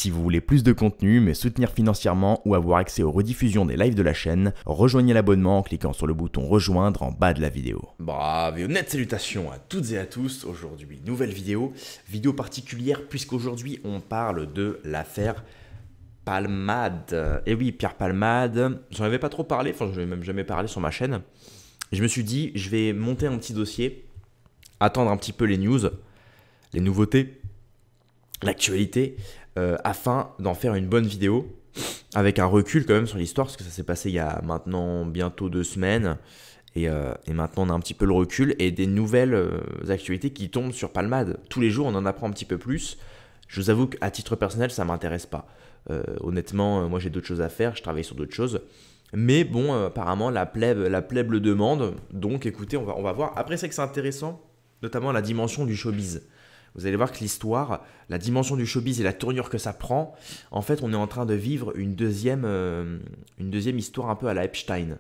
Si vous voulez plus de contenu, me soutenir financièrement ou avoir accès aux rediffusions des lives de la chaîne, rejoignez l'abonnement en cliquant sur le bouton rejoindre en bas de la vidéo. Bravo et honnête salutations à toutes et à tous. Aujourd'hui, nouvelle vidéo particulière puisqu'aujourd'hui on parle de l'affaire Palmade. Et oui, Pierre Palmade, j'en avais pas trop parlé, enfin je n'en ai même jamais parlé sur ma chaîne. Et je me suis dit, je vais monter un petit dossier, attendre un petit peu les news, les nouveautés, l'actualité, afin d'en faire une bonne vidéo, avec un recul quand même sur l'histoire, parce que ça s'est passé il y a maintenant bientôt 2 semaines, et maintenant on a un petit peu le recul, et des nouvelles actualités qui tombent sur Palmade. Tous les jours on en apprend un petit peu plus. Je vous avoue qu'à titre personnel ça ne m'intéresse pas. Honnêtement, moi j'ai d'autres choses à faire, je travaille sur d'autres choses. Mais bon, apparemment la plèbe le demande, donc écoutez, on va voir. Après c'est que c'est intéressant, notamment la dimension du showbiz. Vous allez voir que l'histoire, la dimension du showbiz et la tournure que ça prend, en fait, on est en train de vivre une deuxième histoire un peu à la Epstein.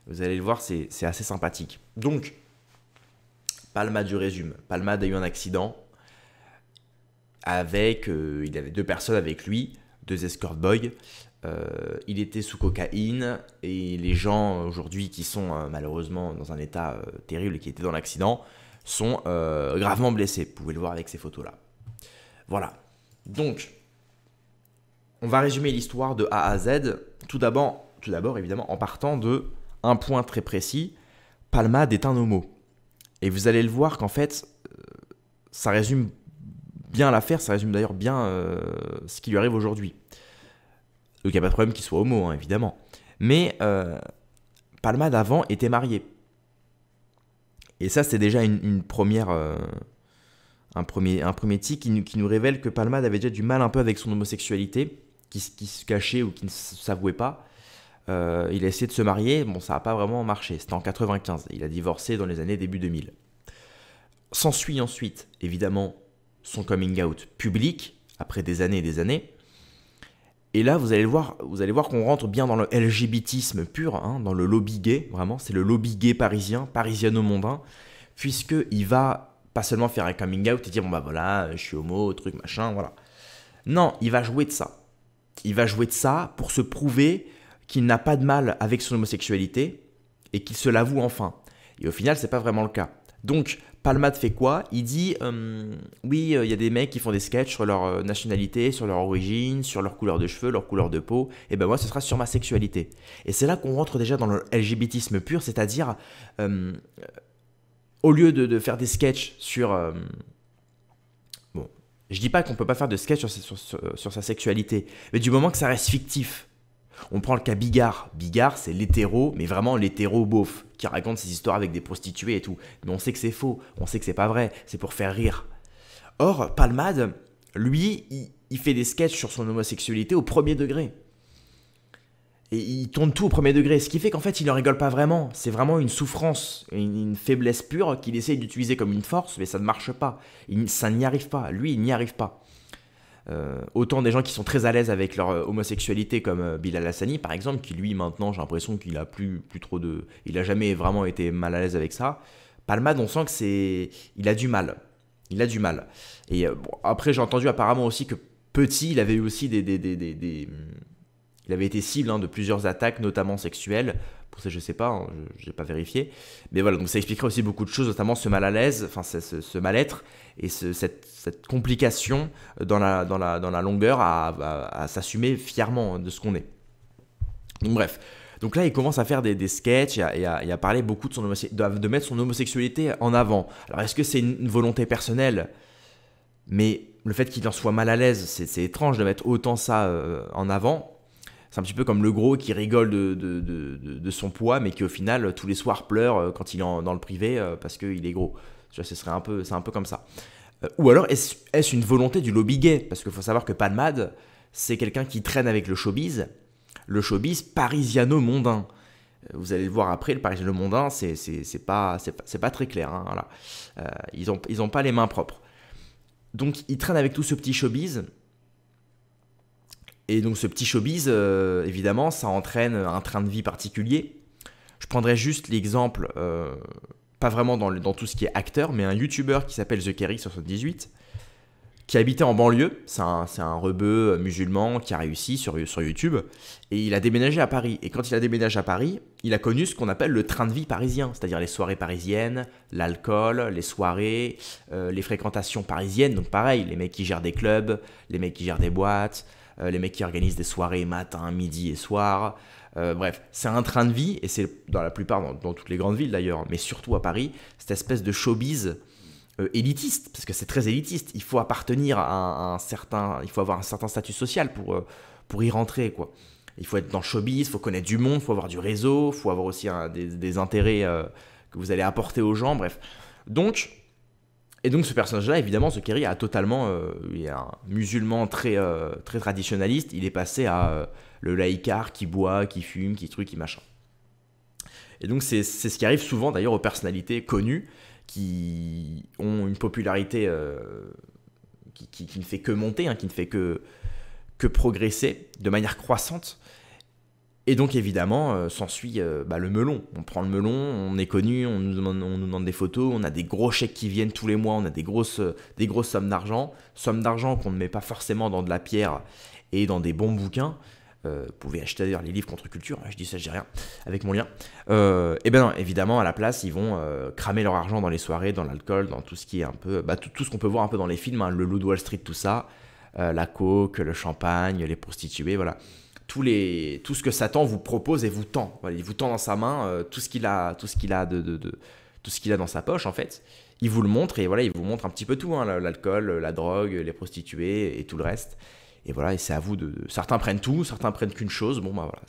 Vous allez le voir, c'est assez sympathique. Donc, Palmade, je résume. Palmade a eu un accident avec, il avait 2 personnes avec lui, 2 escort boys. Il était sous cocaïne et les gens aujourd'hui qui sont malheureusement dans un état terrible et qui étaient dans l'accident, sont gravement blessés. Vous pouvez le voir avec ces photos-là. Voilà. Donc, on va résumer l'histoire de A à Z. Tout d'abord, évidemment, en partant de un point très précis. Palmade est un homo. Et vous allez le voir qu'en fait, ça résume bien l'affaire, ça résume d'ailleurs bien ce qui lui arrive aujourd'hui. Donc, il n'y a pas de problème qu'il soit homo, hein, évidemment. Mais Palmade, avant, était marié. Et ça, c'est déjà un premier tic qui nous révèle que Palmade avait déjà du mal un peu avec son homosexualité, qui se cachait ou qui ne s'avouait pas. Il a essayé de se marier, bon, ça n'a pas vraiment marché. C'était en 95. Il a divorcé dans les années début 2000. S'ensuit ensuite, évidemment, son coming out public, après des années et des années. Et là, vous allez voir qu'on rentre bien dans le LGBTisme pur, hein, dans le lobby gay, vraiment, c'est le lobby gay parisien, parisiano-mondain, puisqu'il va pas seulement faire un coming out et dire, bon bah voilà, je suis homo, truc, machin, voilà. Non, il va jouer de ça. Il va jouer de ça pour se prouver qu'il n'a pas de mal avec son homosexualité et qu'il se l'avoue enfin. Et au final, c'est pas vraiment le cas. Donc, Palmade fait quoi? Il dit oui, il y a des mecs qui font des sketchs sur leur nationalité, sur leur origine, sur leur couleur de cheveux, leur couleur de peau. Et ben moi, ce sera sur ma sexualité. Et c'est là qu'on rentre déjà dans le LGBTisme pur, c'est-à-dire au lieu de faire des sketchs sur bon, je dis pas qu'on peut pas faire de sketch sur sa sexualité, mais du moment que ça reste fictif. On prend le cas Bigard. Bigard, c'est l'hétéro, mais vraiment l'hétéro beauf, qui raconte ses histoires avec des prostituées et tout. Mais on sait que c'est faux, on sait que c'est pas vrai, c'est pour faire rire. Or, Palmade, lui, il fait des sketchs sur son homosexualité au premier degré. Et il tourne tout au premier degré, ce qui fait qu'en fait, il ne rigole pas vraiment. C'est vraiment une souffrance, une faiblesse pure qu'il essaye d'utiliser comme une force, mais ça ne marche pas. Ça n'y arrive pas. Lui, il n'y arrive pas. Autant des gens qui sont très à l'aise avec leur homosexualité comme Bilal Hassani par exemple, qui lui maintenant j'ai l'impression qu'il a plus trop de... Il a jamais vraiment été mal à l'aise avec ça. Palmade, on sent que il a du mal. Il a du mal. Et bon, après j'ai entendu apparemment aussi que petit, il avait eu aussi il avait été cible de plusieurs attaques, notamment sexuelles. Pour ça, je sais pas, hein, je n'ai pas vérifié. Mais voilà, donc ça expliquerait aussi beaucoup de choses, notamment ce mal à l'aise, enfin ce mal-être et cette complication dans la longueur à s'assumer fièrement de ce qu'on est. Donc bref. Donc là, il commence à faire des sketchs et à parler beaucoup de mettre son homosexualité en avant. Alors est-ce que c'est une volonté personnelle? Mais le fait qu'il en soit mal à l'aise, c'est étrange de mettre autant ça en avant. C'est un petit peu comme le gros qui rigole de son poids, mais qui au final, tous les soirs pleure quand il est dans le privé parce qu'il est gros. C'est un peu comme ça. Ou alors, est-ce une volonté du lobby gay? Parce qu'il faut savoir que Palmade, c'est quelqu'un qui traîne avec le showbiz parisiano-mondain. Vous allez le voir après, le parisiano-mondain, c'est pas très clair. Hein, voilà. Ils ont pas les mains propres. Donc, il traîne avec tout ce petit showbiz. Et donc ce petit showbiz, évidemment, ça entraîne un train de vie particulier. Je prendrai juste l'exemple, pas vraiment dans tout ce qui est acteur, mais un YouTuber qui s'appelle TheKerry78, qui habitait en banlieue. C'est un rebeu musulman qui a réussi sur YouTube. Et il a déménagé à Paris. Et quand il a déménagé à Paris, il a connu ce qu'on appelle le train de vie parisien. C'est-à-dire les soirées parisiennes, l'alcool, les soirées, les fréquentations parisiennes. Donc pareil, les mecs qui gèrent des clubs, les mecs qui gèrent des boîtes, les mecs qui organisent des soirées matin, midi et soir. Bref, c'est un train de vie. Et c'est dans la plupart, dans toutes les grandes villes d'ailleurs, mais surtout à Paris, cette espèce de showbiz élitiste, parce que c'est très élitiste. Il faut appartenir à il faut avoir un certain statut social pour y rentrer, quoi. Il faut être dans le showbiz, il faut connaître du monde, il faut avoir du réseau, il faut avoir aussi des intérêts que vous allez apporter aux gens, bref. Donc ce personnage-là, évidemment, ce Kerry a totalement, il est un musulman très traditionnaliste, il est passé à le laïcard qui boit, qui fume, qui truc, qui machin. Et donc c'est ce qui arrive souvent d'ailleurs aux personnalités connues, qui ont une popularité qui ne fait que monter, hein, qui ne fait que progresser de manière croissante. Et donc évidemment, s'ensuit le melon. On prend le melon, on est connu, on nous demande des photos, on a des gros chèques qui viennent tous les mois, on a des grosses sommes d'argent qu'on ne met pas forcément dans de la pierre et dans des bons bouquins. Vous pouvez acheter d'ailleurs les livres contre culture, je dis ça, je dis rien, avec mon lien. Et ben non, évidemment, à la place, ils vont cramer leur argent dans les soirées, dans l'alcool, dans tout ce qui est un peu, tout ce qu'on peut voir un peu dans les films, hein, le Loup de Wall Street, tout ça, la coke, le champagne, les prostituées, voilà. Tout ce que Satan vous propose et vous tend. Voilà, il vous tend dans sa main tout ce qu'il a dans sa poche, en fait. Il vous le montre et voilà, il vous montre un petit peu tout, hein, l'alcool, la drogue, les prostituées et tout le reste. Et voilà, et c'est à vous certains prennent tout, certains prennent qu'une chose. Bon, bah voilà,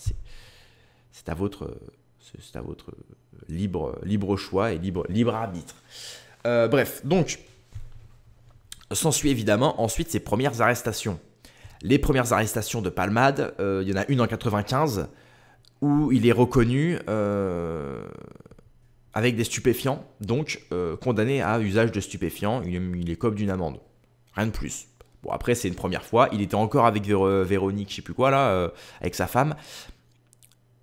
c'est à votre libre choix et libre arbitre. Bref, donc, s'ensuit évidemment ensuite ces premières arrestations. Les premières arrestations de Palmade, il y en a une en 95 où il est reconnu avec des stupéfiants, donc condamné à usage de stupéfiants. Il est cope d'une amende, rien de plus. Bon, après, c'est une première fois. Il était encore avec Véronique, je sais plus quoi, là, avec sa femme.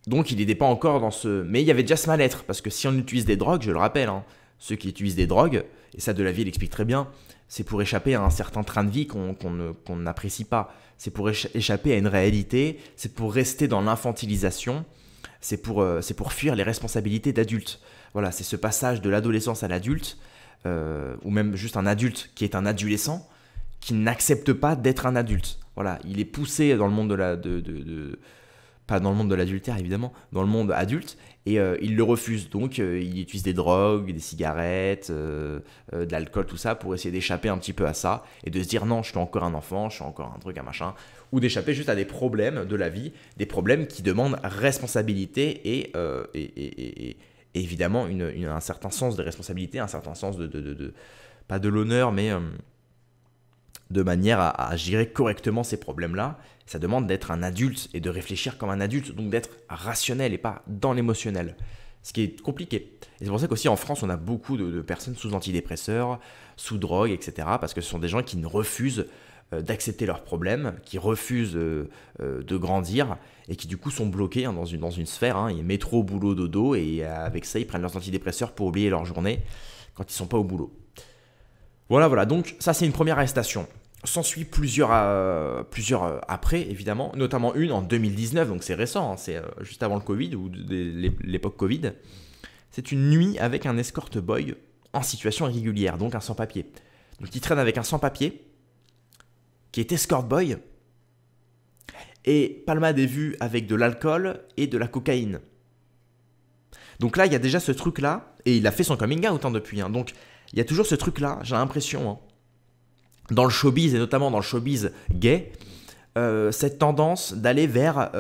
Donc, il n'était pas encore dans ce... Mais il y avait déjà ce mal-être. Parce que si on utilise des drogues, je le rappelle, hein, ceux qui utilisent des drogues, et ça, Delavier l'explique très bien, c'est pour échapper à un certain train de vie qu'on n'apprécie pas. C'est pour échapper à une réalité. C'est pour rester dans l'infantilisation. C'est pour fuir les responsabilités d'adulte. Voilà, c'est ce passage de l'adolescence à l'adulte, ou même juste un adulte qui est un adolescent, qui n'accepte pas d'être un adulte. Voilà, il est poussé dans le monde pas dans le monde de l'adultère évidemment, dans le monde adulte, et il le refuse. Donc il utilise des drogues, des cigarettes, de l'alcool, tout ça, pour essayer d'échapper un petit peu à ça, et de se dire non, je suis encore un enfant, je suis encore un truc, un machin, ou d'échapper juste à des problèmes de la vie, des problèmes qui demandent responsabilité et évidemment un certain sens de responsabilité, un certain sens pas de l'honneur, mais... de manière à gérer correctement ces problèmes-là. Ça demande d'être un adulte et de réfléchir comme un adulte, donc d'être rationnel et pas dans l'émotionnel, ce qui est compliqué. Et c'est pour ça qu'aussi en France, on a beaucoup de personnes sous antidépresseurs, sous drogue, etc., parce que ce sont des gens qui refusent d'accepter leurs problèmes, qui refusent de grandir, et qui du coup sont bloqués dans une sphère, hein, métro, boulot, dodo, et avec ça, ils prennent leurs antidépresseurs pour oublier leur journée quand ils ne sont pas au boulot. Voilà, donc ça c'est une première arrestation. S'ensuit plusieurs après, évidemment, notamment une en 2019, donc c'est récent, hein, c'est juste avant le Covid ou l'époque Covid. C'est une nuit avec un escort boy en situation irrégulière, donc un sans-papier. Donc il traîne avec un sans-papier qui est escort boy, et Palmade est vu avec de l'alcool et de la cocaïne. Donc là, il y a déjà ce truc-là, et il a fait son coming out depuis, hein, donc il y a toujours ce truc-là, j'ai l'impression, hein, dans le showbiz, et notamment dans le showbiz gay, cette tendance d'aller vers...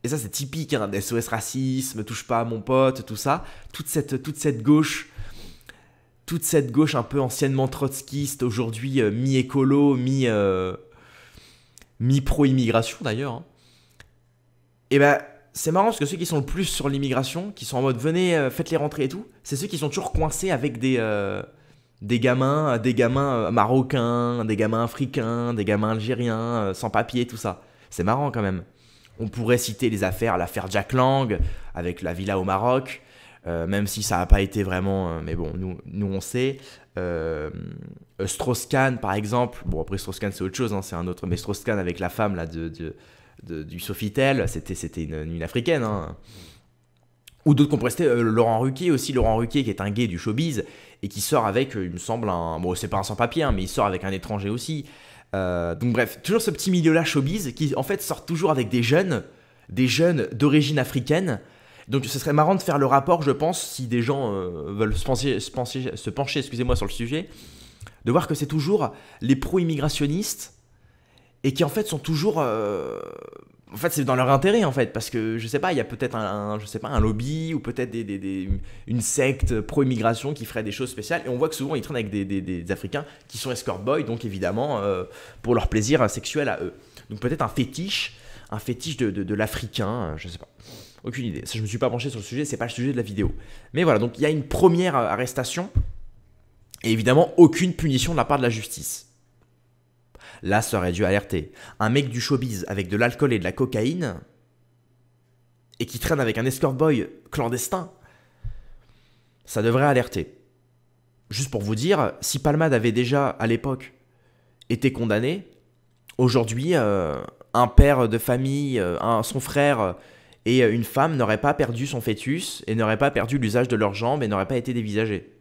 et ça c'est typique, hein, des SOS racisme, touche pas à mon pote, tout ça, toute cette gauche un peu anciennement trotskiste, aujourd'hui mi-écolo, mi-pro-immigration d'ailleurs, hein. Et ben... c'est marrant parce que ceux qui sont le plus sur l'immigration, qui sont en mode venez, faites-les rentrer et tout, c'est ceux qui sont toujours coincés avec des gamins marocains, des gamins africains, des gamins algériens, sans papier, tout ça. C'est marrant quand même. On pourrait citer l'affaire Jack Lang, avec la villa au Maroc, même si ça n'a pas été vraiment, mais bon, nous on sait. Strauss-Kahn par exemple. Bon, après Strauss-Kahn c'est autre chose, hein, c'est un autre, mais Strauss-Kahn avec la femme là, du Sofitel, c'était une africaine, hein. Ou d'autres qu'on prestait, Laurent Ruquier aussi, Laurent Ruquier qui est un gay du showbiz et qui sort avec, il me semble, bon c'est pas un sans-papier, hein, mais il sort avec un étranger aussi. Donc bref, toujours ce petit milieu-là showbiz qui en fait sort toujours avec des jeunes d'origine africaine. Donc ce serait marrant de faire le rapport, je pense, si des gens veulent se pencher excusez-moi, sur le sujet, de voir que c'est toujours les pro-immigrationnistes et qui en fait sont toujours... en fait, c'est dans leur intérêt, en fait, parce que, je sais pas, il y a peut-être un lobby ou peut-être une secte pro-immigration qui ferait des choses spéciales. Et on voit que souvent, ils traînent avec des Africains qui sont escort boys, donc évidemment, pour leur plaisir sexuel à eux. Donc peut-être un fétiche de l'Africain, je sais pas. Aucune idée. Ça, je me suis pas penché sur le sujet, c'est pas le sujet de la vidéo. Mais voilà, donc il y a une première arrestation et évidemment, aucune punition de la part de la justice. Là, ça aurait dû alerter. Un mec du showbiz avec de l'alcool et de la cocaïne et qui traîne avec un escort boy clandestin, ça devrait alerter. Juste pour vous dire, si Palmade avait déjà, à l'époque, été condamné, aujourd'hui, un père de famille, son frère et une femme n'auraient pas perdu son fœtus et n'auraient pas perdu l'usage de leurs jambes et n'auraient pas été dévisagés.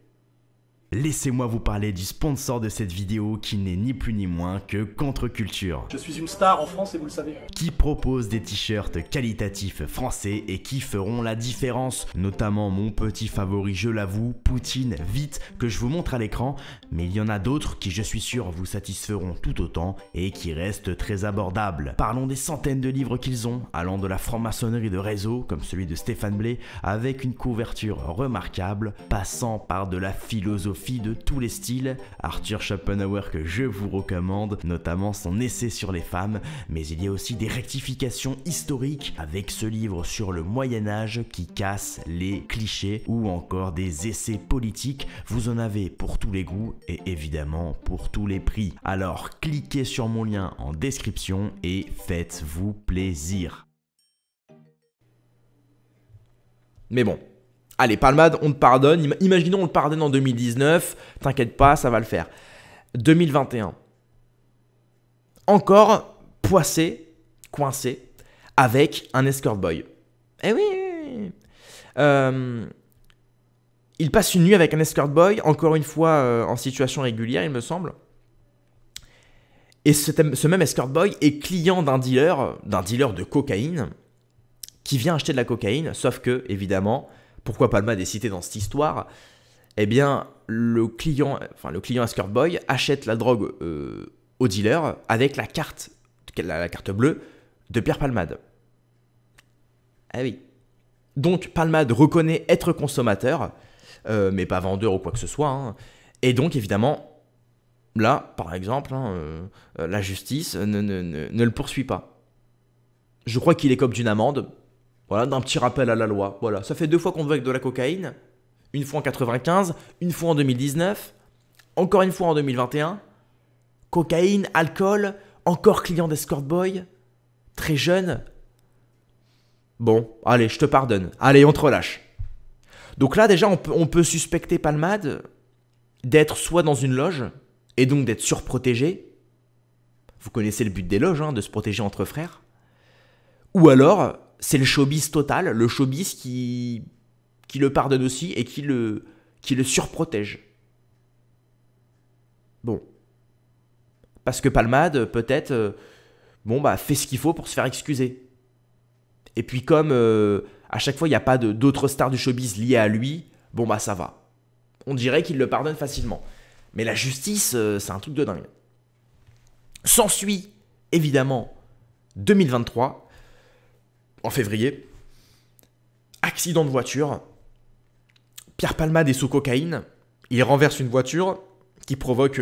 Laissez-moi vous parler du sponsor de cette vidéo qui n'est ni plus ni moins que Contre-Culture. Je suis une star en France et vous le savez. Qui propose des t-shirts qualitatifs français et qui feront la différence. Notamment mon petit favori, je l'avoue, Poutine, vite, que je vous montre à l'écran. Mais il y en a d'autres qui, je suis sûr, vous satisferont tout autant et qui restent très abordables. Parlons des centaines de livres qu'ils ont, allant de la franc-maçonnerie de réseau, comme celui de Stéphane Blé, avec une couverture remarquable, passant par de la philosophie de tous les styles, Arthur Schopenhauer que je vous recommande, notamment son essai sur les femmes, mais il y a aussi des rectifications historiques avec ce livre sur le Moyen-Âge qui casse les clichés ou encore des essais politiques, vous en avez pour tous les goûts et évidemment pour tous les prix. Alors cliquez sur mon lien en description et faites-vous plaisir. Mais bon. Allez, Palmade, on te pardonne. Imaginons on le pardonne en 2019. T'inquiète pas, ça va le faire. 2021. Encore poissé, coincé, avec un escort boy. Eh oui. Il passe une nuit avec un escort boy, encore une fois en situation régulière, il me semble. Et ce même escort boy est client d'un dealer de cocaïne, qui vient acheter de la cocaïne, sauf que, évidemment... Pourquoi Palmade est cité dans cette histoire? Eh bien, le client escort boy achète la drogue au dealer avec la carte bleue de Pierre Palmade. Ah oui. Donc Palmade reconnaît être consommateur, mais pas vendeur ou quoi que ce soit. Hein. Et donc évidemment, là, par exemple, la justice ne le poursuit pas. Je crois qu'il écope d'une amende. Voilà, d'un petit rappel à la loi. Voilà, ça fait 2 fois qu'on te voit avec de la cocaïne. Une fois en 95, une fois en 2019, encore une fois en 2021. Cocaïne, alcool, encore client d'escort boy, très jeune. Bon, allez, je te pardonne. Allez, on te relâche. Donc là, déjà, on peut suspecter Palmade d'être soit dans une loge, et donc d'être surprotégé. Vous connaissez le but des loges, hein, de se protéger entre frères. Ou alors... c'est le showbiz total, le showbiz qui le pardonne aussi et qui le surprotège. Bon. Parce que Palmade, peut-être, fait ce qu'il faut pour se faire excuser. Et puis comme à chaque fois, il n'y a pas d'autres stars du showbiz liées à lui, ça va. On dirait qu'il le pardonne facilement. Mais la justice, c'est un truc de dingue. S'ensuit, évidemment, 2023... En février, accident de voiture, Pierre Palmade est sous cocaïne, il renverse une voiture qui provoque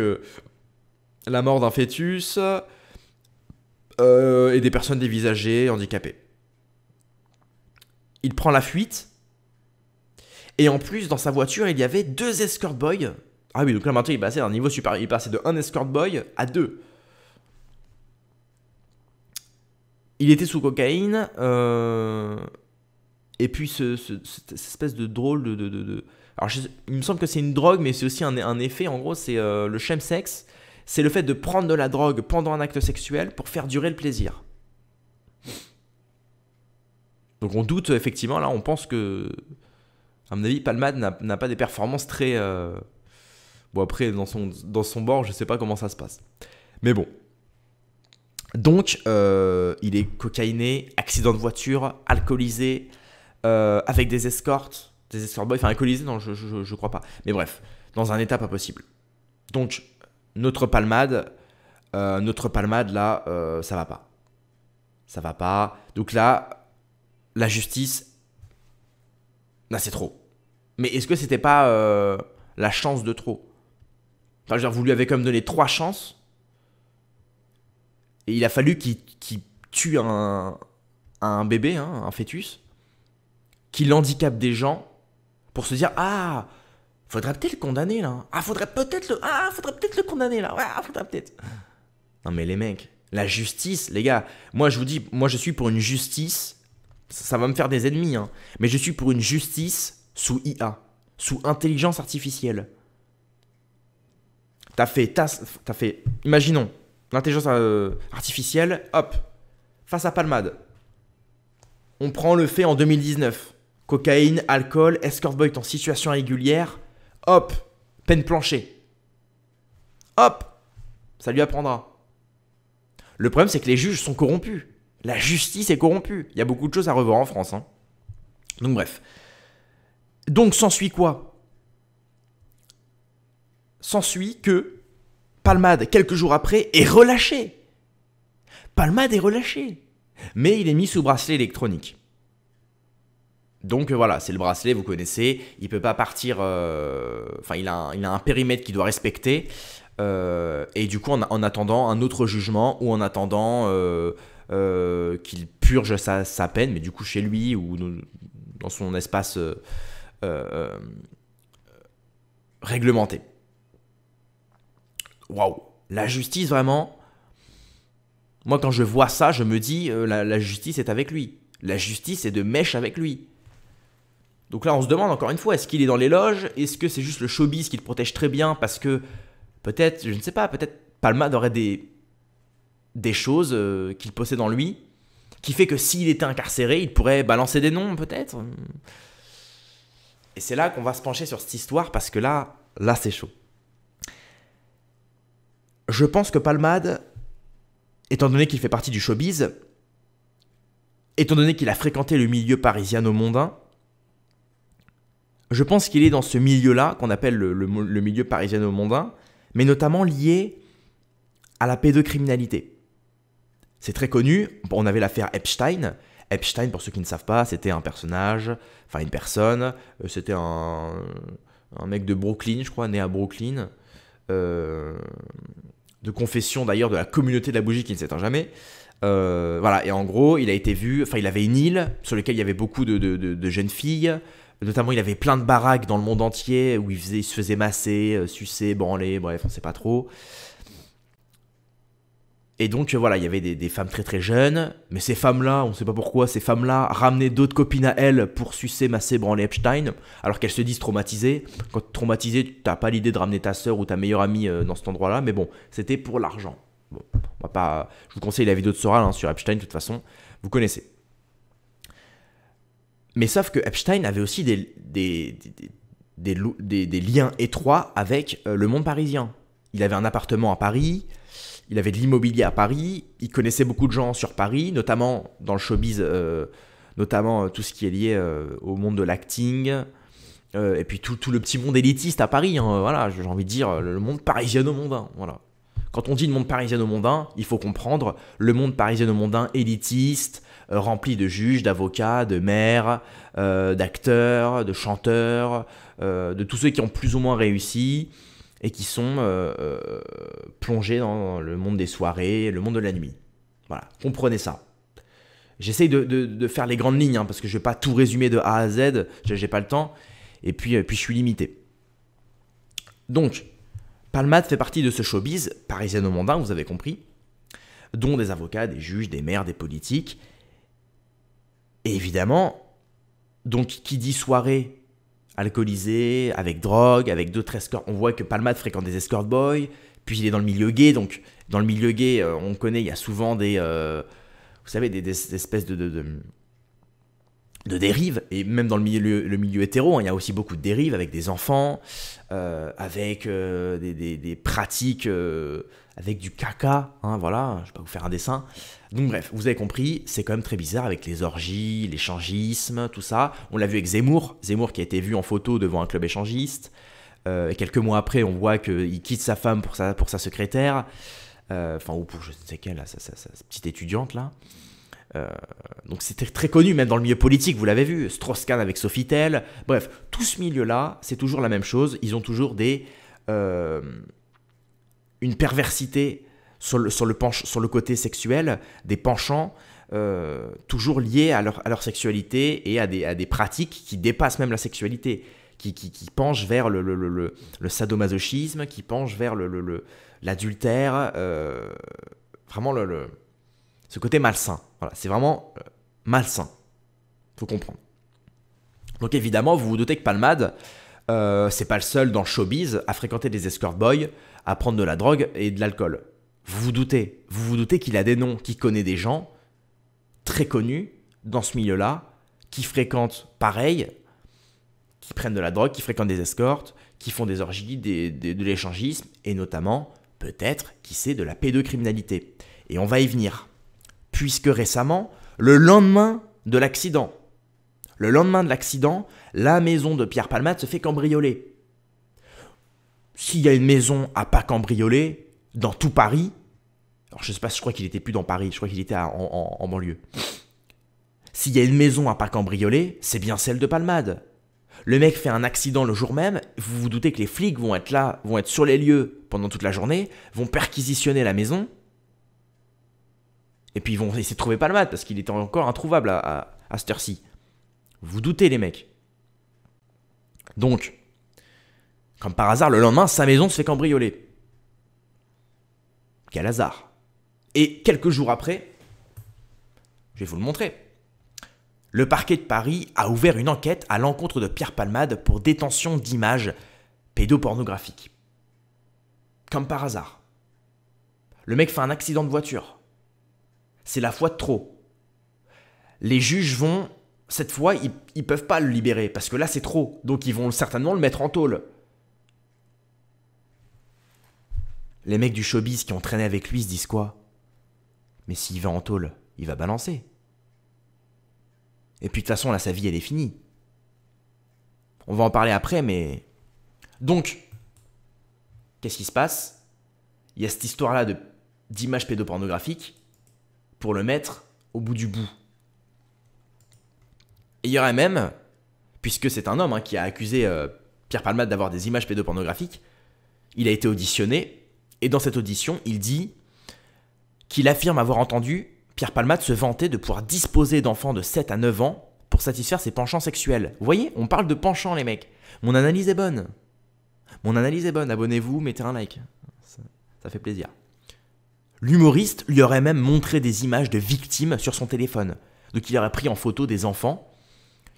la mort d'un fœtus et des personnes dévisagées, handicapées. Il prend la fuite et en plus dans sa voiture il y avait 2 escort boys. Ah oui, donc là maintenant il est passé d'un niveau supérieur, il est passé de 1 escort boy à 2. Il était sous cocaïne, et puis cette espèce de drôle Alors, il me semble que c'est une drogue, mais c'est aussi un effet. En gros, c'est le chemsex. C'est le fait de prendre de la drogue pendant un acte sexuel pour faire durer le plaisir. Donc, on doute, effectivement. Là, on pense que, à mon avis, Palmade n'a pas des performances très... Bon, après, dans son bord, je ne sais pas comment ça se passe. Mais bon. Donc, il est cocaïné, accident de voiture, alcoolisé, avec des escortes boys, enfin alcoolisé, non, je crois pas. Mais bref, dans un état pas possible. Donc, notre palmade, là, ça va pas. Ça va pas. Donc là, la justice, là, c'est trop. Mais est-ce que c'était pas la chance de trop? Enfin, je veux dire, vous lui avez quand même donné 3 chances. Et il a fallu qu'il tue un bébé, hein, un fœtus, qu'il handicape des gens pour se dire « Ah, faudrait peut-être le condamner là. Ah, faudrait peut-être le condamner là. Ouais, faudrait peut-être. » Non mais les mecs, la justice, les gars, moi je vous dis, moi je suis pour une justice, ça va me faire des ennemis, hein, mais je suis pour une justice sous IA, sous intelligence artificielle. T'as fait, imaginons, l'intelligence artificielle, hop, face à Palmade. On prend le fait en 2019. Cocaïne, alcool, escort boy en situation régulière. Hop, peine planchée. Hop, ça lui apprendra. Le problème, c'est que les juges sont corrompus. La justice est corrompue. Il y a beaucoup de choses à revoir en France. Hein. Donc bref. Donc s'ensuit quoi? S'ensuit que Palmade, quelques jours après, est relâché. Palmade est relâché. Mais il est mis sous bracelet électronique. Donc voilà, c'est le bracelet, vous connaissez. Il ne peut pas partir... Enfin, il a un périmètre qu'il doit respecter. Et du coup, en attendant un autre jugement ou en attendant qu'il purge sa peine, mais du coup chez lui ou dans son espace réglementé. Waouh, la justice vraiment... Moi, quand je vois ça, je me dis la justice est avec lui. La justice est de mèche avec lui. Donc là, on se demande encore une fois, est-ce qu'il est dans les loges? Est-ce que c'est juste le showbiz qui le protège très bien? Parce que peut-être, je ne sais pas, peut-être Palmade aurait des choses qu'il possède en lui qui fait que s'il était incarcéré, il pourrait balancer des noms, peut-être. Et c'est là qu'on va se pencher sur cette histoire parce que là c'est chaud. Je pense que Palmade, étant donné qu'il fait partie du showbiz, étant donné qu'il a fréquenté le milieu parisiano-mondain, je pense qu'il est dans ce milieu-là, qu'on appelle le milieu parisiano-mondain, mais notamment lié à la pédocriminalité. C'est très connu, on avait l'affaire Epstein. Epstein, pour ceux qui ne savent pas, c'était un personnage, enfin une personne, c'était un mec de Brooklyn, je crois, né à Brooklyn, de confession d'ailleurs de la communauté de la bougie qui ne s'éteint jamais. Voilà, et en gros, il a été vu, enfin il avait une île sur laquelle il y avait beaucoup de jeunes filles. Notamment, il avait plein de baraques dans le monde entier où il se faisait masser, sucer, branler, bref, on ne sait pas trop. Et donc, voilà, il y avait des femmes très très jeunes, mais ces femmes-là, on ne sait pas pourquoi, ces femmes-là ramenaient d'autres copines à elles pour sucer, masser, branler Epstein, alors qu'elles se disent traumatisées. Quand tu es traumatisé, tu n'as pas l'idée de ramener ta sœur ou ta meilleure amie dans cet endroit-là, mais bon, c'était pour l'argent. Bon, on va pas... Je vous conseille la vidéo de Soral sur Epstein, de toute façon, vous connaissez. Mais sauf que Epstein avait aussi des liens étroits avec le monde parisien. Il avait un appartement à Paris, il avait de l'immobilier à Paris, il connaissait beaucoup de gens sur Paris, notamment dans le showbiz, notamment tout ce qui est lié au monde de l'acting, et puis tout le petit monde élitiste à Paris, hein, voilà, j'ai envie de dire le monde parisiano-mondain, voilà. Quand on dit le monde parisiano-mondain, il faut comprendre le monde parisiano-mondain élitiste, rempli de juges, d'avocats, de maires, d'acteurs, de chanteurs, de tous ceux qui ont plus ou moins réussi et qui sont plongés dans le monde des soirées, le monde de la nuit. Voilà, comprenez ça. J'essaye de faire les grandes lignes, hein, parce que je ne vais pas tout résumer de A à Z, j'ai pas le temps, et puis je suis limité. Donc, Palmade fait partie de ce showbiz parisiano-mondain, vous avez compris, dont des avocats, des juges, des maires, des politiques. Et évidemment, donc qui dit soirée alcoolisé, avec drogue, avec d'autres escorts. On voit que Palmade fréquente des escort boys, puis il est dans le milieu gay, donc dans le milieu gay, on connaît, il y a souvent des, vous savez, des espèces de dérives, et même dans le milieu hétéro, hein, il y a aussi beaucoup de dérives avec des enfants, avec des pratiques, avec du caca, hein, voilà, je ne vais pas vous faire un dessin. Donc bref, vous avez compris, c'est quand même très bizarre avec les orgies, l'échangisme, tout ça. On l'a vu avec Zemmour qui a été vu en photo devant un club échangiste. Quelques mois après, on voit qu'il quitte sa femme pour sa secrétaire, ou pour je ne sais quelle, sa petite étudiante là. Donc c'était très connu, même dans le milieu politique, vous l'avez vu, Strauss-Kahn avec Sofitel. Bref, tout ce milieu-là, c'est toujours la même chose. Ils ont toujours une perversité sur le côté sexuel, des penchants toujours liés à leur sexualité et à des pratiques qui dépassent même la sexualité, qui penchent vers le sadomasochisme, qui penchent vers l'adultère, vraiment ce côté malsain. Voilà, c'est vraiment malsain. Faut comprendre. Donc évidemment, vous vous doutez que Palmade, c'est pas le seul dans le showbiz à fréquenter des escort boys, à prendre de la drogue et de l'alcool. Vous vous doutez qu'il a des noms, qu'il connaît des gens très connus dans ce milieu-là, qui fréquentent pareil, qui prennent de la drogue, qui fréquentent des escortes, qui font des orgies, de l'échangisme, et notamment, peut-être, qui sait, de la pédocriminalité. Et on va y venir. Puisque récemment, le lendemain de l'accident, la maison de Pierre Palmade se fait cambrioler. S'il y a une maison à pas cambrioler dans tout Paris, alors je sais pas, je crois qu'il était plus dans Paris, je crois qu'il était en banlieue. S'il y a une maison à pas cambrioler, c'est bien celle de Palmade. Le mec fait un accident le jour même, vous vous doutez que les flics vont être là, vont être sur les lieux pendant toute la journée, vont perquisitionner la maison, et puis ils vont essayer de trouver Palmade parce qu'il était encore introuvable à cette heure-ci. Vous vous doutez les mecs. Donc, comme par hasard, le lendemain, sa maison se fait cambrioler. Quel hasard. Et quelques jours après, je vais vous le montrer, le parquet de Paris a ouvert une enquête à l'encontre de Pierre Palmade pour détention d'images pédopornographiques. Comme par hasard. Le mec fait un accident de voiture. C'est la fois de trop. Les juges vont, cette fois, ils peuvent pas le libérer parce que là c'est trop. Donc ils vont certainement le mettre en tôle. Les mecs du showbiz qui ont traîné avec lui se disent quoi? Mais s'il va en tôle, il va balancer. Et puis de toute façon, là, sa vie, elle est finie. On va en parler après, mais... Donc, qu'est-ce qui se passe? Il y a cette histoire-là d'images pédopornographiques pour le mettre au bout du bout. Et il y aurait même, puisque c'est un homme qui a accusé Pierre Palmade d'avoir des images pédopornographiques, il a été auditionné, et dans cette audition, il dit qu'il affirme avoir entendu Pierre Palmade se vantait de pouvoir disposer d'enfants de 7 à 9 ans pour satisfaire ses penchants sexuels. Vous voyez, on parle de penchants, les mecs. Mon analyse est bonne. Abonnez-vous, mettez un like. Ça fait plaisir. L'humoriste lui aurait même montré des images de victimes sur son téléphone. Donc il aurait pris en photo des enfants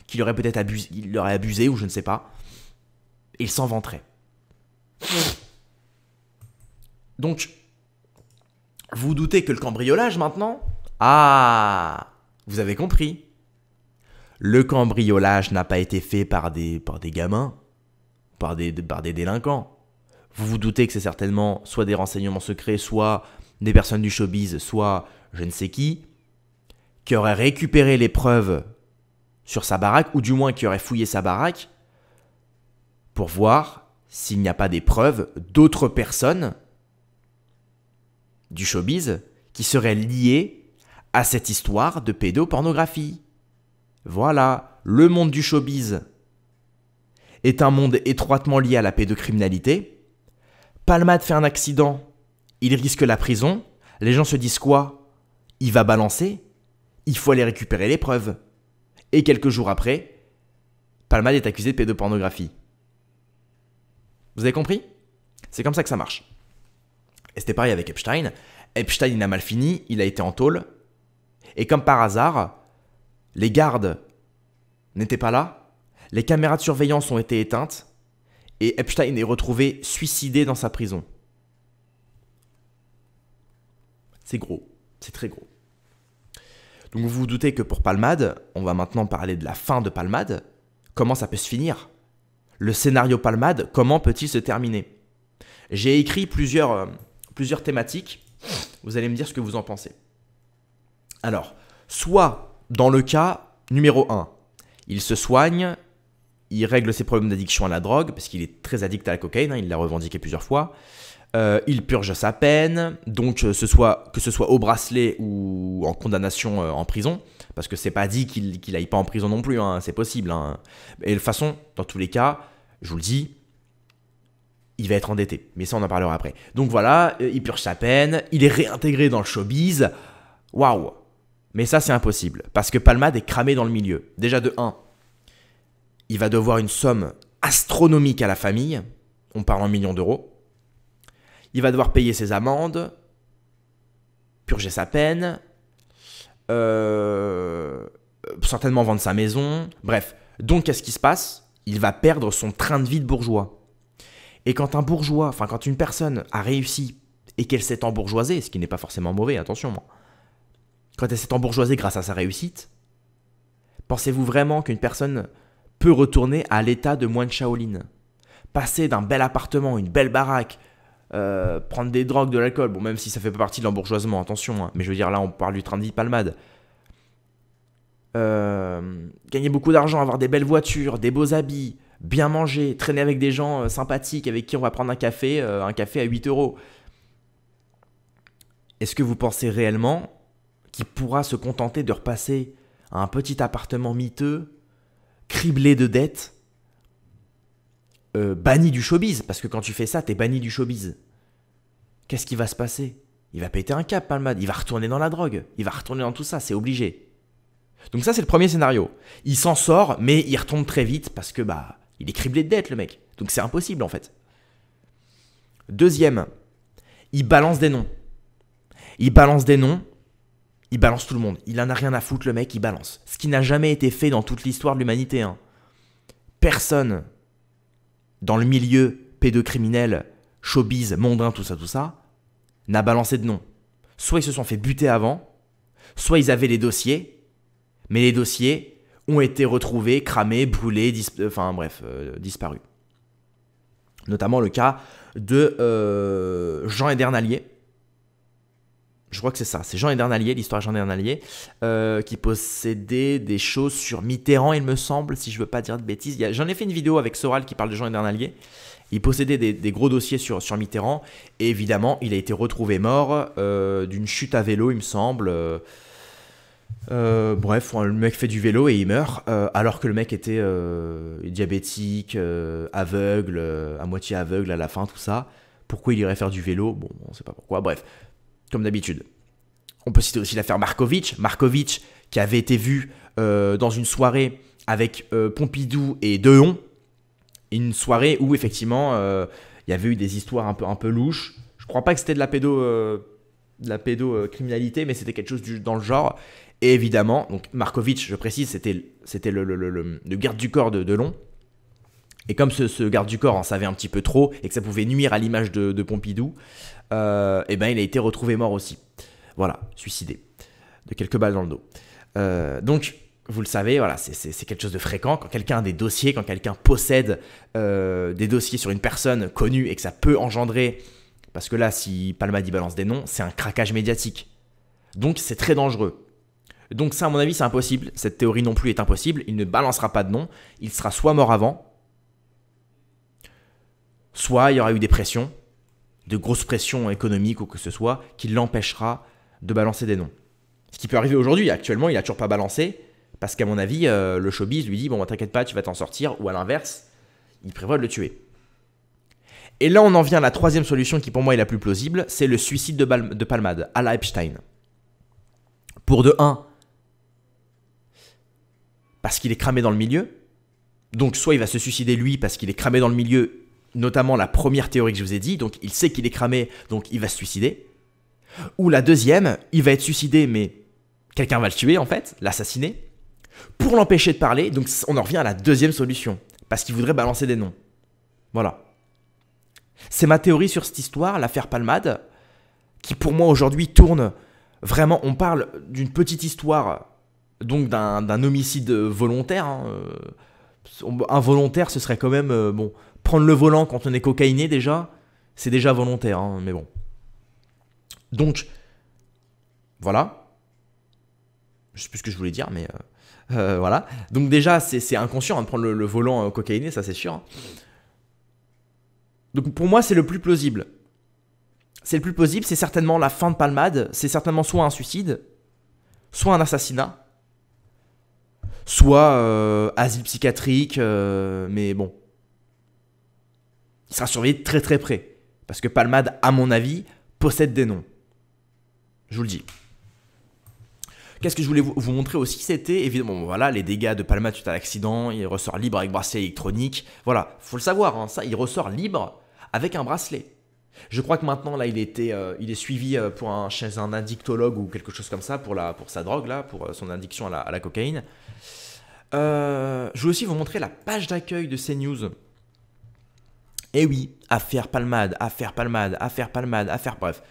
qu'il aurait peut-être abusé ou je ne sais pas. Et il s'en vanterait. Donc, vous doutez que le cambriolage maintenant... Ah, vous avez compris. Le cambriolage n'a pas été fait par des gamins, par des délinquants. Vous vous doutez que c'est certainement soit des renseignements secrets, soit des personnes du showbiz, soit je ne sais qui auraient récupéré les preuves sur sa baraque, ou du moins qui auraient fouillé sa baraque pour voir s'il n'y a pas des preuves d'autres personnes du showbiz qui seraient liées à cette histoire de pédopornographie. Voilà, le monde du showbiz est un monde étroitement lié à la pédocriminalité. Palmade fait un accident, il risque la prison. Les gens se disent quoi? Il va balancer, il faut aller récupérer les preuves. Et quelques jours après, Palmade est accusé de pédopornographie. Vous avez compris? C'est comme ça que ça marche. Et c'était pareil avec Epstein. Epstein, il a mal fini, il a été en tôle. Et comme par hasard, les gardes n'étaient pas là. Les caméras de surveillance ont été éteintes et Epstein est retrouvé suicidé dans sa prison. C'est gros, c'est très gros. Donc vous vous doutez que pour Palmade, on va maintenant parler de la fin de Palmade. Comment ça peut se finir? Le scénario Palmade, comment peut-il se terminer? J'ai écrit plusieurs thématiques. Vous allez me dire ce que vous en pensez. Alors, soit dans le cas numéro 1, il se soigne, il règle ses problèmes d'addiction à la drogue, parce qu'il est très addict à la cocaïne, il l'a revendiqué plusieurs fois. Il purge sa peine, donc que ce soit au bracelet ou en condamnation en prison, parce que c'est pas dit qu'il aille pas en prison non plus, c'est possible. Et de toute façon, dans tous les cas, je vous le dis, il va être endetté, mais ça on en parlera après. Donc voilà, il purge sa peine, il est réintégré dans le showbiz, waouh. Mais ça c'est impossible, parce que Palmade est cramé dans le milieu. Déjà de 1, il va devoir une somme astronomique à la famille, on parle en millions d'euros. Il va devoir payer ses amendes, purger sa peine, certainement vendre sa maison. Bref, donc qu'est-ce qui se passe? Il va perdre son train de vie de bourgeois. Et quand quand une personne a réussi et qu'elle s'est embourgeoisée, ce qui n'est pas forcément mauvais, attention, quand elle s'est embourgeoisée grâce à sa réussite, pensez-vous vraiment qu'une personne peut retourner à l'état de moine Shaolin? Passer d'un bel appartement, une belle baraque, prendre des drogues, de l'alcool, bon, même si ça fait pas partie de l'embourgeoisement, attention, mais je veux dire, là on parle du train de vie de Palmade. Gagner beaucoup d'argent, avoir des belles voitures, des beaux habits, bien manger, traîner avec des gens sympathiques avec qui on va prendre un café à 8 €. Est-ce que vous pensez réellement qu'il pourra se contenter de repasser à un petit appartement miteux, criblé de dettes, banni du showbiz? Parce que quand tu fais ça, t'es banni du showbiz. Qu'est-ce qui va se passer? Il va péter un câble, Palmade, il va retourner dans la drogue, il va retourner dans tout ça, c'est obligé. Donc ça c'est le premier scénario. Il s'en sort, mais il retombe très vite parce que il est criblé de dettes, le mec. Donc c'est impossible en fait. Deuxième, il balance des noms. Il balance tout le monde. Il en a rien à foutre, le mec, il balance. Ce qui n'a jamais été fait dans toute l'histoire de l'humanité. Personne dans le milieu pédocriminel, showbiz, mondain, tout ça, n'a balancé de nom. Soit ils se sont fait buter avant, soit ils avaient les dossiers, mais les dossiers ont été retrouvés, cramés, brûlés, disparus. Notamment le cas de Jean Edernalier. Je crois que c'est ça, c'est Jean Edernalier, l'histoire de Jean Edernalier, qui possédait des choses sur Mitterrand, il me semble, si je ne veux pas dire de bêtises. J'en ai fait une vidéo avec Soral qui parle de Jean Edernalier. Il possédait des gros dossiers sur Mitterrand, et évidemment, il a été retrouvé mort d'une chute à vélo, il me semble. Bref, le mec fait du vélo et il meurt, alors que le mec était diabétique, aveugle, à moitié aveugle à la fin, tout ça. Pourquoi il irait faire du vélo? Bon, on ne sait pas pourquoi, bref. Comme d'habitude. On peut citer aussi l'affaire Markovitch. Markovitch qui avait été vu dans une soirée avec Pompidou et Deon. Une soirée où effectivement il y avait eu des histoires un peu louches. Je crois pas que c'était de la pédocriminalité, mais c'était quelque chose dans le genre. Et évidemment, donc Markovitch, je précise, c'était le garde du corps de Delon. Et comme ce garde du corps en savait un petit peu trop et que ça pouvait nuire à l'image de Pompidou, il a été retrouvé mort aussi. Voilà, suicidé. De quelques balles dans le dos. Donc, vous le savez, voilà, c'est quelque chose de fréquent. Quand quelqu'un a des dossiers, quand quelqu'un possède des dossiers sur une personne connue et que ça peut engendrer... Parce que là, si Palmade balance des noms, c'est un craquage médiatique. Donc, c'est très dangereux. Donc ça, à mon avis, c'est impossible. Cette théorie non plus est impossible. Il ne balancera pas de nom. Il sera soit mort avant, soit il y aura eu des pressions, de grosses pressions économiques ou que ce soit, qui l'empêchera de balancer des noms. Ce qui peut arriver aujourd'hui. Actuellement, il n'a toujours pas balancé parce qu'à mon avis, le showbiz lui dit « Bon, t'inquiète pas, tu vas t'en sortir » ou à l'inverse, il prévoit de le tuer. Et là, on en vient à la troisième solution qui pour moi est la plus plausible, c'est le suicide de Palmade, à la Epstein. Pour de 1, parce qu'il est cramé dans le milieu. Donc soit il va se suicider lui parce qu'il est cramé dans le milieu, notamment la première théorie que je vous ai dit, donc il sait qu'il est cramé, donc il va se suicider. Ou la deuxième, il va être suicidé, mais quelqu'un va le tuer en fait, l'assassiner. pour l'empêcher de parler. Donc on en revient à la deuxième solution, parce qu'il voudrait balancer des noms. Voilà. C'est ma théorie sur cette histoire, l'affaire Palmade, qui pour moi aujourd'hui tourne vraiment, on parle d'une petite histoire, donc d'un homicide volontaire. Hein. Involontaire, ce serait quand même, bon, prendre le volant quand on est cocaïné déjà, c'est déjà volontaire, hein, mais bon. Donc, voilà. Je sais plus ce que je voulais dire, mais voilà. Donc déjà, c'est inconscient hein, de prendre le volant cocaïné, ça c'est sûr. Hein. Donc pour moi, c'est le plus plausible. C'est le plus plausible, c'est certainement la fin de Palmade, c'est certainement soit un suicide, soit un assassinat, soit asile psychiatrique, mais bon. Il sera surveillé de très très près. Parce que Palmade, à mon avis, possède des noms. Je vous le dis. Qu'est-ce que je voulais vous montrer aussi, c'était évidemment voilà, les dégâts de Palmade suite à l'accident. Il ressort libre avec bracelet électronique. Voilà, faut le savoir, hein, ça, il ressort libre avec un bracelet. Je crois que maintenant, là, il est suivi chez un addictologue ou quelque chose comme ça pour sa drogue, là, pour son addiction à la cocaïne. Je vais aussi vous montrer la page d'accueil de CNews. Et oui, affaire Palmade, affaire Palmade, affaire Palmade, affaire... Bref,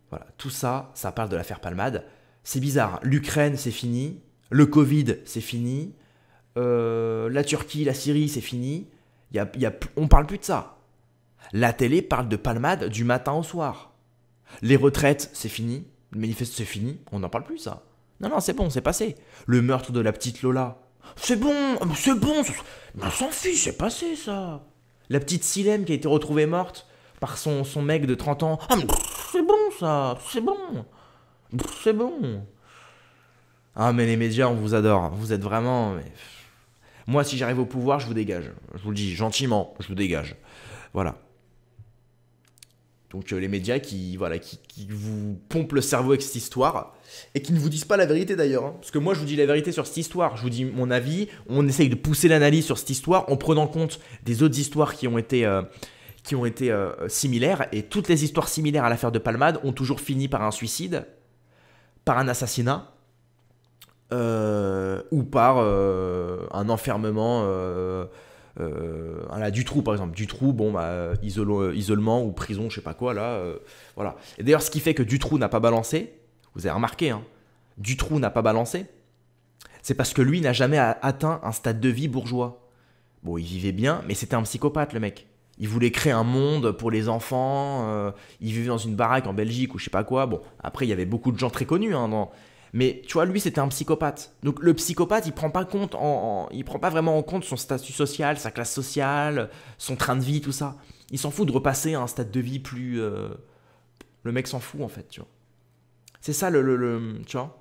voilà, tout ça, ça parle de l'affaire Palmade. C'est bizarre, l'Ukraine, c'est fini. Le Covid, c'est fini. La Turquie, la Syrie, c'est fini. On parle plus de ça. La télé parle de Palmade du matin au soir. Les retraites, c'est fini. Le manifeste, c'est fini. On n'en parle plus, ça. Non, c'est bon, c'est passé. Le meurtre de la petite Lola. C'est bon. Mais on s'en fiche, c'est passé, ça. La petite Silem qui a été retrouvée morte par son mec de 30 ans. Ah, mais c'est bon, ça. C'est bon. C'est bon. Ah, mais les médias, on vous adore. Vous êtes vraiment... Mais... Moi, si j'arrive au pouvoir, je vous dégage. Je vous le dis gentiment, je vous dégage. Voilà. Donc les médias qui vous pompent le cerveau avec cette histoire et qui ne vous disent pas la vérité d'ailleurs. Hein. Parce que moi je vous dis la vérité sur cette histoire, je vous dis mon avis, on essaye de pousser l'analyse sur cette histoire en prenant compte des autres histoires qui ont été similaires. Et toutes les histoires similaires à l'affaire de Palmade ont toujours fini par un suicide, par un assassinat ou par un enfermement... là, Dutroux par exemple, Dutroux, bon, isolement ou prison, je sais pas quoi, là, voilà. Et d'ailleurs, ce qui fait que Dutroux n'a pas balancé, vous avez remarqué, hein, Dutroux n'a pas balancé, c'est parce que lui n'a jamais atteint un stade de vie bourgeois. Bon, il vivait bien, mais c'était un psychopathe, le mec. Il voulait créer un monde pour les enfants, il vivait dans une baraque en Belgique ou je sais pas quoi. Bon, après, il y avait beaucoup de gens très connus, hein, mais tu vois, lui, c'était un psychopathe. Donc le psychopathe, il prend pas vraiment en compte son statut social, sa classe sociale, son train de vie, tout ça. Il s'en fout de repasser à un stade de vie plus... Le mec s'en fout, en fait, tu vois. C'est ça, tu vois,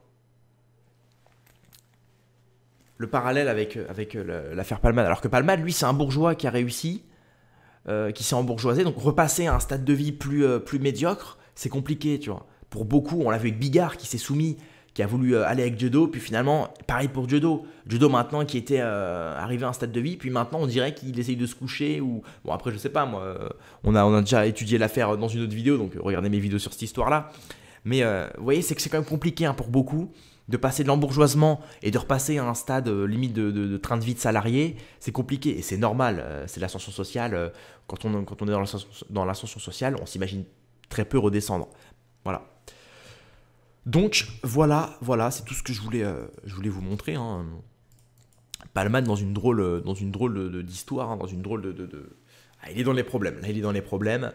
le parallèle avec l'affaire Palmade. Alors que Palmade, lui, c'est un bourgeois qui a réussi, qui s'est embourgeoisé. Donc repasser à un stade de vie plus médiocre, c'est compliqué, tu vois. Pour beaucoup, on l'a vu avec Bigard qui s'est soumis, qui a voulu aller avec Dieudo, puis finalement, pareil pour Dieudo. Dieudo maintenant qui était arrivé à un stade de vie, puis maintenant on dirait qu'il essaye de se coucher, ou... Bon après je sais pas, moi, on a déjà étudié l'affaire dans une autre vidéo, donc regardez mes vidéos sur cette histoire-là. Mais vous voyez, c'est quand même compliqué hein, pour beaucoup, de passer de l'embourgeoisement et de repasser à un stade limite de train de vie de salarié, c'est compliqué, et c'est normal, c'est l'ascension sociale, quand on est dans l'ascension sociale, on s'imagine très peu redescendre. Voilà. Donc voilà, c'est tout ce que je voulais vous montrer. Hein. Palmade dans une drôle d'histoire, hein, dans une drôle de... Ah, il est dans les problèmes. Là, il est dans les problèmes.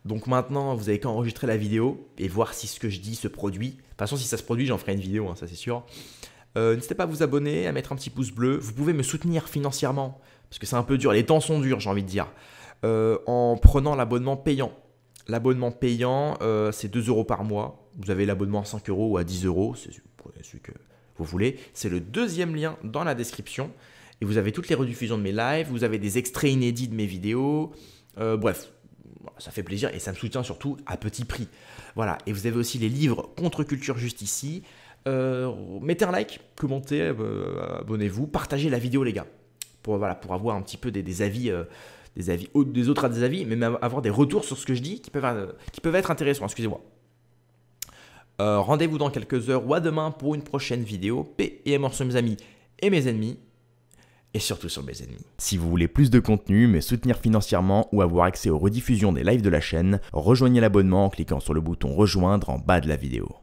Donc maintenant, vous avez qu'à enregistrer la vidéo et voir si ce que je dis se produit. De toute façon, si ça se produit, j'en ferai une vidéo, hein, ça c'est sûr. N'hésitez pas à vous abonner, à mettre un petit pouce bleu. Vous pouvez me soutenir financièrement, parce que c'est un peu dur. Les temps sont durs, j'ai envie de dire. En prenant l'abonnement payant. L'abonnement payant, c'est 2 € par mois. Vous avez l'abonnement à 5 € ou à 10 €, c'est celui que vous voulez. C'est le deuxième lien dans la description. Et vous avez toutes les rediffusions de mes lives, vous avez des extraits inédits de mes vidéos. Bref, ça fait plaisir et ça me soutient surtout à petit prix. Voilà, et vous avez aussi les livres Contre Culture juste ici. Mettez un like, commentez, abonnez-vous, partagez la vidéo les gars. Pour avoir un petit peu des avis... des autres avis, mais même avoir des retours sur ce que je dis qui peuvent être intéressants, excusez-moi. Rendez-vous dans quelques heures ou à demain pour une prochaine vidéo. Paix et amour sur mes amis. et mes ennemis, et surtout sur mes ennemis. Si vous voulez plus de contenu, me soutenir financièrement ou avoir accès aux rediffusions des lives de la chaîne, rejoignez l'abonnement en cliquant sur le bouton rejoindre en bas de la vidéo.